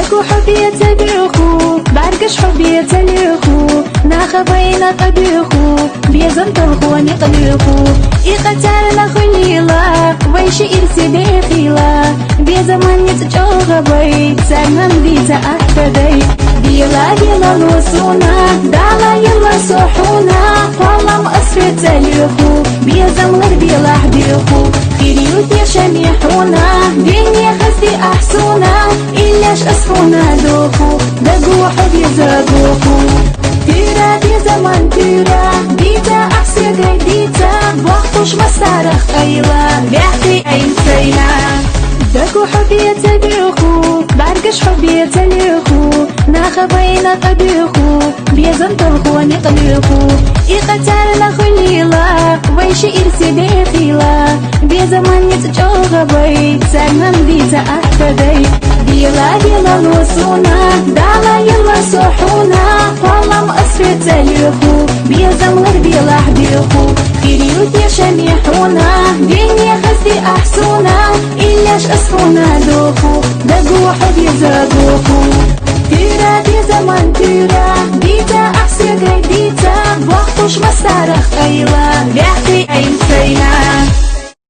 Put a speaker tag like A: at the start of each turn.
A: دقو حبي تبيخو بعرقش حبي تليخو ناخبينا طبيخو بيزن تلخوني قليخو إقتالنا خليلا ويش إرسي بيخيلا بيزمان يتجوغ بي سنن بيتا أكفدي بيلا بيلا لوسونا دالا يلا صحونا والله مأسفة تليخو بيزم غير بيلا حبيخو خيريوت يشميحونا دنيا خسي أحسونا إلاش أسفونا دوخو دقو حبي زاقوخو تيرا دي زمان تيرا ديتا أحسي ديتا بوقتوش مسارخ أيلا بيحكي أين سينا دقو حبي تبيخو بعرقش حبي تليخو ناخبينا طبيخو بيزن تلخوني قليخو إقتالنا خليلا ويش إرسي بيخيلا بيزمان يتجوغ بي سنن بيتا أحفدي بيلا بيلا لوسونا دالا يلا صحونا والله مأسفة تليخو بيزم غير بيلا حبيخو خيريوت يشميحونا دنيا خسي أحسونا إلاش أسفونا دوخو دقو حبي زاقوخو تيرا دي زمان تيرا